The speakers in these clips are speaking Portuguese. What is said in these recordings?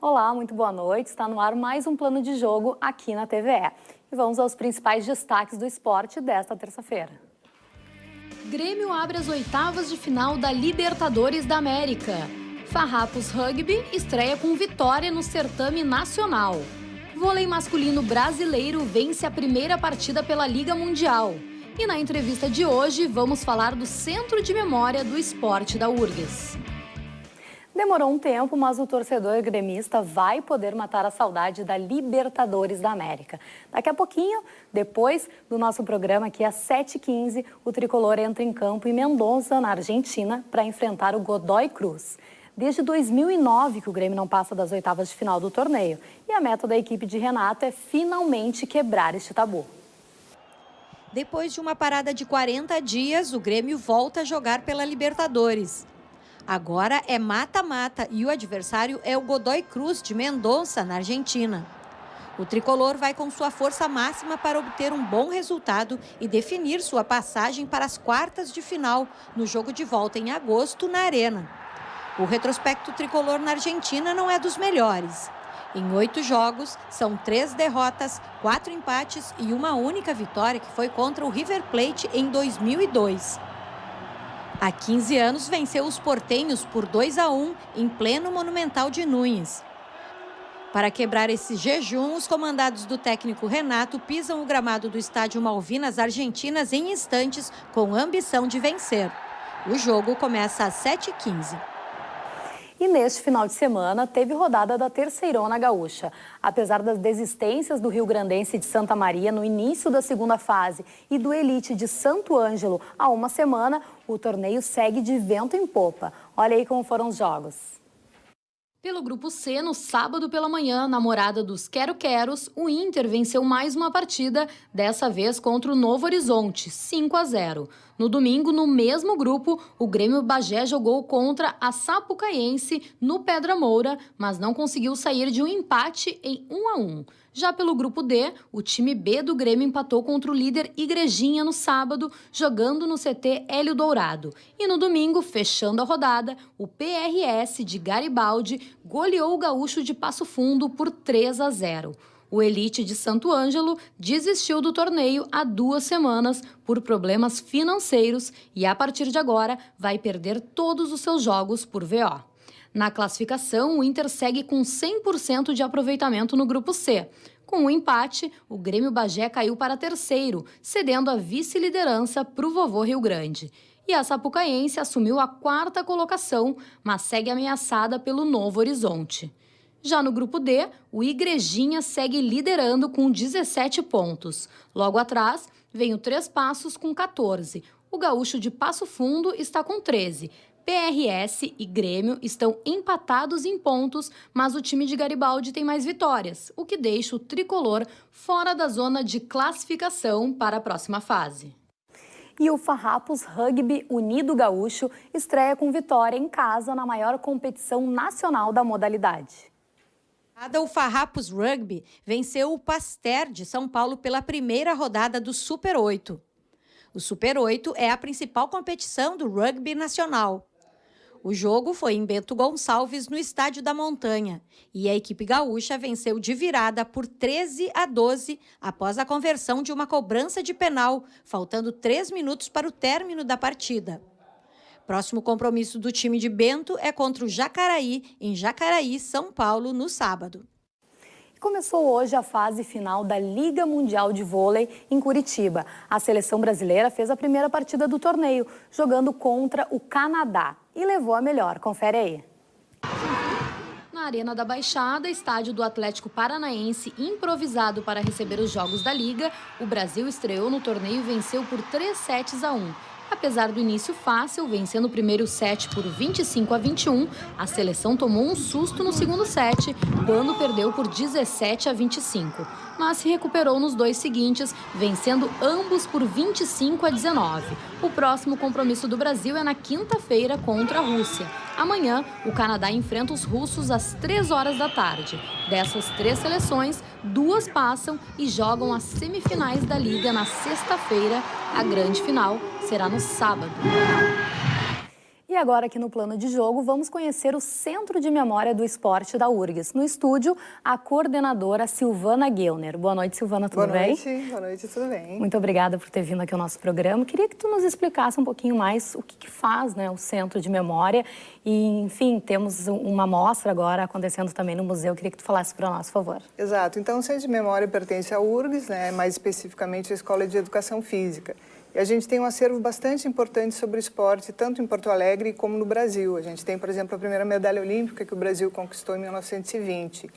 Olá, muito boa noite. Está no ar mais um Plano de Jogo aqui na TVE. E vamos aos principais destaques do esporte desta terça-feira. Grêmio abre as oitavas de final da Libertadores da América. Farrapos Rugby estreia com vitória no certame nacional. Vôlei masculino brasileiro vence a primeira partida pela Liga Mundial. E na entrevista de hoje vamos falar do Centro de Memória do Esporte da URGS. Demorou um tempo, mas o torcedor gremista vai poder matar a saudade da Libertadores da América. Daqui a pouquinho, depois do nosso programa, aqui às 7h15, o tricolor entra em campo em Mendoza, na Argentina, para enfrentar o Godoy Cruz. Desde 2009 que o Grêmio não passa das oitavas de final do torneio. E a meta da equipe de Renato é finalmente quebrar este tabu. Depois de uma parada de 40 dias, o Grêmio volta a jogar pela Libertadores. Agora é mata-mata e o adversário é o Godoy Cruz de Mendoza, na Argentina. O tricolor vai com sua força máxima para obter um bom resultado e definir sua passagem para as quartas de final, no jogo de volta em agosto, na Arena. O retrospecto tricolor na Argentina não é dos melhores. Em 8 jogos, são 3 derrotas, 4 empates e uma única vitória, que foi contra o River Plate em 2002. Há 15 anos, venceu os portenhos por 2-1 em pleno Monumental de Núñez. Para quebrar esse jejum, os comandados do técnico Renato pisam o gramado do estádio Malvinas Argentinas em instantes, com ambição de vencer. O jogo começa às 7h15. E neste final de semana, teve rodada da Terceirona Gaúcha. Apesar das desistências do rio-grandense de Santa Maria no início da segunda fase e do Elite de Santo Ângelo há uma semana, o torneio segue de vento em popa. Olha aí como foram os jogos. Pelo Grupo C, no sábado pela manhã, na morada dos Quero-Queros, o Inter venceu mais uma partida, dessa vez contra o Novo Horizonte, 5-0. No domingo, no mesmo grupo, o Grêmio Bagé jogou contra a Sapucaiense no Pedra Moura, mas não conseguiu sair de um empate em 1-1. Já pelo Grupo D, o time B do Grêmio empatou contra o líder Igrejinha no sábado, jogando no CT Hélio Dourado. E no domingo, fechando a rodada, o PRS de Garibaldi goleou o Gaúcho de Passo Fundo por 3-0. O Elite de Santo Ângelo desistiu do torneio há 2 semanas por problemas financeiros e, a partir de agora, vai perder todos os seus jogos por VO. Na classificação, o Inter segue com 100% de aproveitamento no Grupo C. Com o empate, o Grêmio Bagé caiu para terceiro, cedendo a vice-liderança para o Vovô Rio Grande. E a Sapucaiense assumiu a 4ª colocação, mas segue ameaçada pelo Novo Horizonte. Já no Grupo D, o Igrejinha segue liderando com 17 pontos. Logo atrás, vem o Três Passos com 14. O Gaúcho de Passo Fundo está com 13. PRS e Grêmio estão empatados em pontos, mas o time de Garibaldi tem mais vitórias, o que deixa o tricolor fora da zona de classificação para a próxima fase. E o Farrapos Rugby Unido Gaúcho estreia com vitória em casa na maior competição nacional da modalidade. O Farrapos Rugby venceu o Pasteur de São Paulo pela primeira rodada do Super 8. O Super 8 é a principal competição do rugby nacional. O jogo foi em Bento Gonçalves, no Estádio da Montanha, e a equipe gaúcha venceu de virada por 13-12 após a conversão de uma cobrança de penal, faltando 3 minutos para o término da partida. Próximo compromisso do time de Bento é contra o Jacaraí, em Jacaraí, São Paulo, no sábado. Começou hoje a fase final da Liga Mundial de Vôlei em Curitiba. A seleção brasileira fez a primeira partida do torneio, jogando contra o Canadá, e levou a melhor. Confere aí. Na Arena da Baixada, estádio do Atlético Paranaense, improvisado para receber os jogos da Liga, o Brasil estreou no torneio e venceu por 3-1. Apesar do início fácil, vencendo o primeiro set por 25-21, a seleção tomou um susto no segundo set, quando perdeu por 17-25. Mas se recuperou nos 2 seguintes, vencendo ambos por 25-19. O próximo compromisso do Brasil é na quinta-feira contra a Rússia. Amanhã, o Canadá enfrenta os russos às 3 horas da tarde. Dessas 3 seleções, 2 passam e jogam as semifinais da Liga na sexta-feira. A grande final será no sábado. E agora aqui no Plano de Jogo, vamos conhecer o Centro de Memória do Esporte da URGS. No estúdio, a coordenadora Silvana Gellner. Boa noite, Silvana, tudo bem? Boa noite, tudo bem. Muito obrigada por ter vindo aqui ao nosso programa. Queria que tu nos explicasse um pouquinho mais o que faz, né, o Centro de Memória. E, enfim, temos uma mostra agora acontecendo também no museu. Queria que tu falasse para nós, por favor. Exato. Então, o Centro de Memória pertence à URGS, né, mais especificamente à Escola de Educação Física. E a gente tem um acervo bastante importante sobre o esporte, tanto em Porto Alegre como no Brasil. A gente tem, por exemplo, a primeira medalha olímpica que o Brasil conquistou em 1920.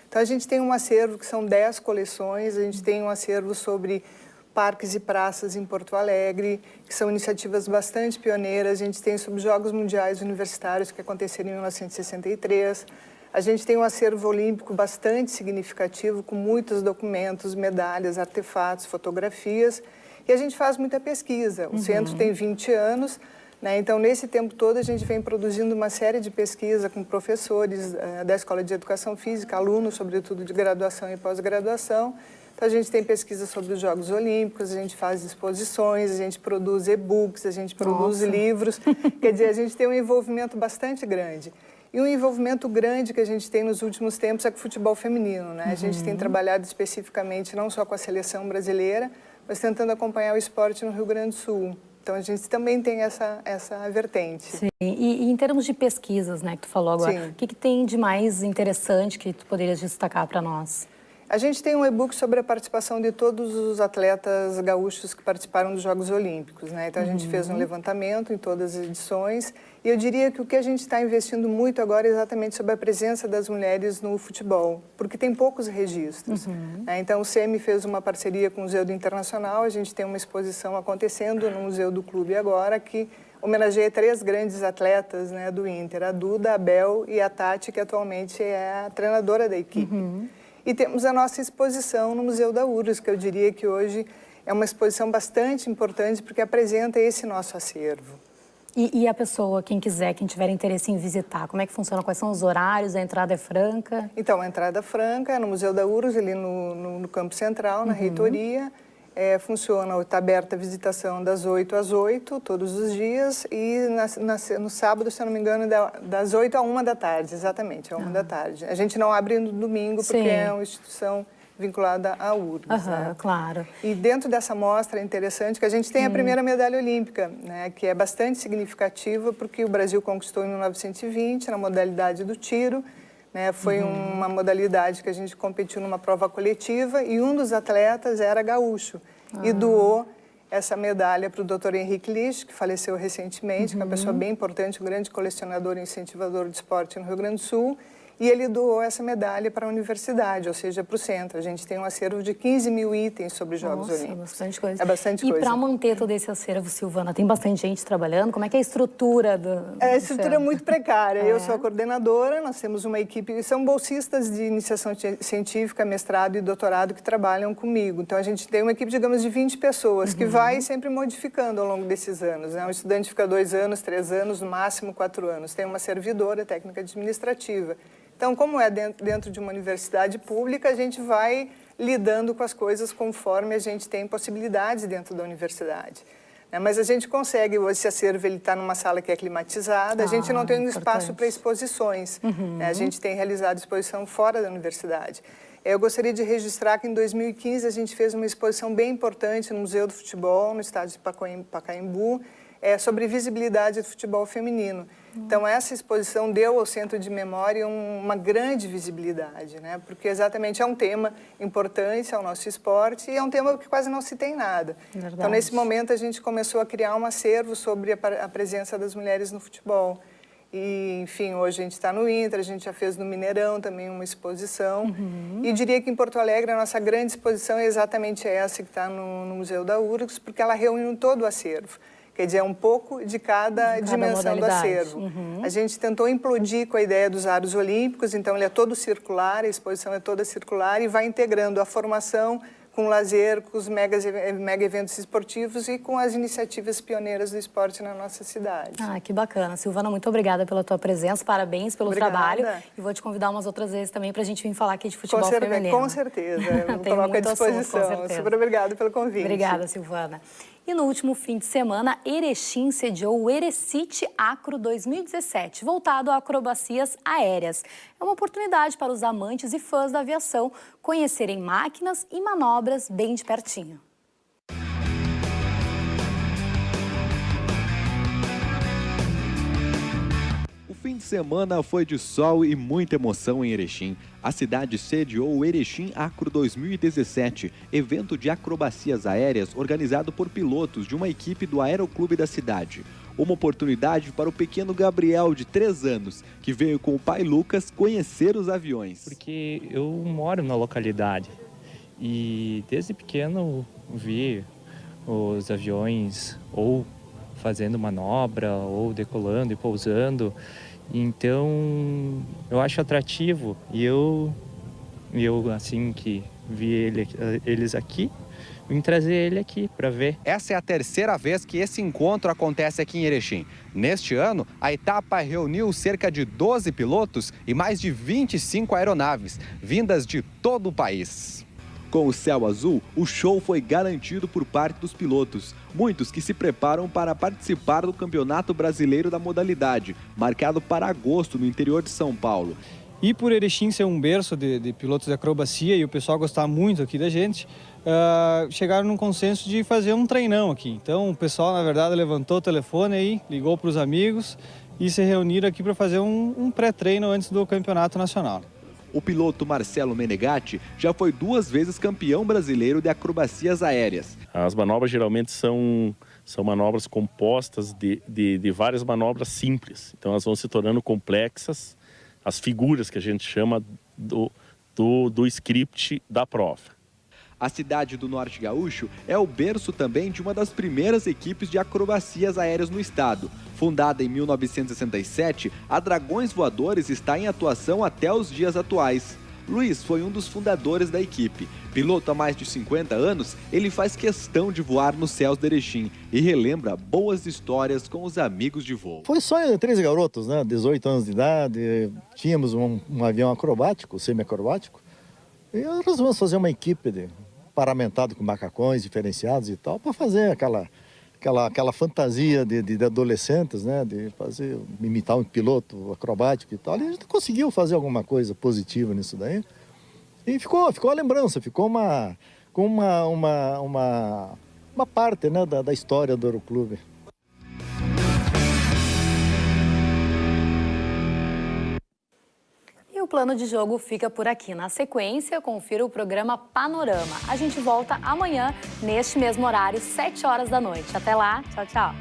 Então, a gente tem um acervo que são 10 coleções, a gente tem um acervo sobre parques e praças em Porto Alegre, que são iniciativas bastante pioneiras. A gente tem sobre Jogos Mundiais Universitários, que aconteceram em 1963. A gente tem um acervo olímpico bastante significativo, com muitos documentos, medalhas, artefatos, fotografias. E a gente faz muita pesquisa. O centro tem 20 anos, né? Então, nesse tempo todo, a gente vem produzindo uma série de pesquisa com professores da Escola de Educação Física, alunos, sobretudo de graduação e pós-graduação. Então, a gente tem pesquisa sobre os Jogos Olímpicos, a gente faz exposições, a gente produz e-books, a gente produz livros. Quer dizer, a gente tem um envolvimento bastante grande. E um envolvimento grande que a gente tem nos últimos tempos é com o futebol feminino, né? A gente tem trabalhado especificamente não só com a seleção brasileira, mas tentando acompanhar o esporte no Rio Grande do Sul. Então, a gente também tem essa vertente. Sim. E em termos de pesquisas, né, que tu falou agora, Sim. o que tem de mais interessante que tu poderias destacar para nós? A gente tem um e-book sobre a participação de todos os atletas gaúchos que participaram dos Jogos Olímpicos, né? Então, a gente fez um levantamento em todas as edições e eu diria que o que a gente está investindo muito agora é exatamente sobre a presença das mulheres no futebol, porque tem poucos registros. Né? Então, o CEMI fez uma parceria com o Museu do Internacional, a gente tem uma exposição acontecendo no Museu do Clube agora que homenageia 3 grandes atletas, né, do Inter, a Duda, a Bel e a Tati, que atualmente é a treinadora da equipe. E temos a nossa exposição no Museu da URGS, que eu diria que hoje é uma exposição bastante importante porque apresenta esse nosso acervo. E a pessoa, quem quiser, quem tiver interesse em visitar, como é que funciona? Quais são os horários? A entrada é franca? Então, a entrada franca é no Museu da URGS, ali no Campo Central, na reitoria. Funciona, está aberta a visitação das 8 às 8, todos os dias, e no sábado, se eu não me engano, das 8 à 1 da tarde, exatamente, à 1 da tarde. A gente não abre no domingo, porque é uma instituição vinculada à URGS. Né? Claro. E dentro dessa mostra é interessante que a gente tem a primeira medalha olímpica, né, que é bastante significativa, porque o Brasil conquistou em 1920, na modalidade do tiro. Né, foi uma modalidade que a gente competiu numa prova coletiva e um dos atletas era gaúcho e doou essa medalha para o Dr. Henrique Lich, que faleceu recentemente, que é uma pessoa bem importante, um grande colecionador e incentivador de esporte no Rio Grande do Sul. E ele doou essa medalha para a universidade, ou seja, para o centro. A gente tem um acervo de 15 mil itens sobre os Jogos Olímpicos. Bastante coisa. É bastante coisa. E para manter todo esse acervo, Silvana, tem bastante gente trabalhando? Como é que é a estrutura do A estrutura é muito precária. Eu sou a coordenadora, nós temos uma equipe, são bolsistas de iniciação científica, mestrado e doutorado que trabalham comigo. Então, a gente tem uma equipe, digamos, de 20 pessoas, que vai sempre modificando ao longo desses anos. Né? Um estudante fica 2 anos, 3 anos, no máximo 4 anos. Tem uma servidora técnica administrativa. Então, como é dentro de uma universidade pública, a gente vai lidando com as coisas conforme a gente tem possibilidades dentro da universidade. Mas a gente consegue, esse acervo está numa sala que é climatizada, a gente não tem um espaço para exposições. A gente tem realizado exposição fora da universidade. Eu gostaria de registrar que em 2015 a gente fez uma exposição bem importante no Museu do Futebol, no estádio de Pacaembu, sobre visibilidade do futebol feminino. Então, essa exposição deu ao Centro de Memória uma grande visibilidade, né? Porque exatamente é um tema importante ao nosso esporte e é um tema que quase não se tem nada. Verdade. Então, nesse momento, a gente começou a criar um acervo sobre a presença das mulheres no futebol. E, enfim, hoje a gente está no Inter, a gente já fez no Mineirão também uma exposição. E diria que em Porto Alegre a nossa grande exposição é exatamente essa que está no Museu da URGS, porque ela reúne todo o acervo. Quer dizer, é um pouco de cada dimensão do acervo. A gente tentou implodir com a ideia dos aros olímpicos, então ele é todo circular, a exposição é toda circular e vai integrando a formação com o lazer, com os mega eventos esportivos e com as iniciativas pioneiras do esporte na nossa cidade. Ah, que bacana. Silvana, muito obrigada pela tua presença, parabéns pelo trabalho. E vou te convidar umas outras vezes também para a gente vir falar aqui de futebol feminino. Com certeza, eu coloco à disposição. Super obrigada pelo convite. Obrigada, Silvana. E no último fim de semana, Erechim sediou o Erecite Acro 2017, voltado a acrobacias aéreas. É uma oportunidade para os amantes e fãs da aviação conhecerem máquinas e manobras bem de pertinho. O fim de semana foi de sol e muita emoção em Erechim. A cidade sediou o Erechim Acro 2017, evento de acrobacias aéreas organizado por pilotos de uma equipe do Aeroclube da cidade. Uma oportunidade para o pequeno Gabriel, de 3 anos, que veio com o pai Lucas conhecer os aviões. Porque eu moro na localidade e desde pequeno vi os aviões ou fazendo manobra ou decolando e pousando. Então, eu acho atrativo e eu assim que vi eles aqui, vim trazer ele aqui para ver. Essa é a terceira vez que esse encontro acontece aqui em Erechim. Neste ano, a etapa reuniu cerca de 12 pilotos e mais de 25 aeronaves, vindas de todo o país. Com o céu azul, o show foi garantido por parte dos pilotos, muitos que se preparam para participar do Campeonato Brasileiro da modalidade, marcado para agosto no interior de São Paulo. E por Erechim ser um berço de pilotos de acrobacia e o pessoal gostar muito aqui da gente, chegaram num consenso de fazer um treinão aqui. Então o pessoal, na verdade, levantou o telefone aí, ligou para os amigos e se reuniram aqui para fazer um pré-treino antes do Campeonato Nacional. O piloto Marcelo Menegatti já foi 2 vezes campeão brasileiro de acrobacias aéreas. As manobras geralmente são manobras compostas de várias manobras simples. Então elas vão se tornando complexas, as figuras que a gente chama do script da prova. A cidade do Norte Gaúcho é o berço também de uma das primeiras equipes de acrobacias aéreas no estado. Fundada em 1967, a Dragões Voadores está em atuação até os dias atuais. Luiz foi um dos fundadores da equipe. Piloto há mais de 50 anos, ele faz questão de voar nos céus de Erechim e relembra boas histórias com os amigos de voo. Foi só 13 garotos, né? 18 anos de idade, tínhamos um avião acrobático, semi-acrobático, e nós vamos fazer uma equipe paramentado com macacões diferenciados e tal, para fazer aquela fantasia de adolescentes, né, de imitar um piloto acrobático e tal. E a gente conseguiu fazer alguma coisa positiva nisso daí. E ficou a lembrança, ficou uma parte, né, da história do Aeroclube. E o plano de jogo fica por aqui. Na sequência, confira o programa Panorama. A gente volta amanhã, neste mesmo horário, 7 horas da noite. Até lá, tchau, tchau.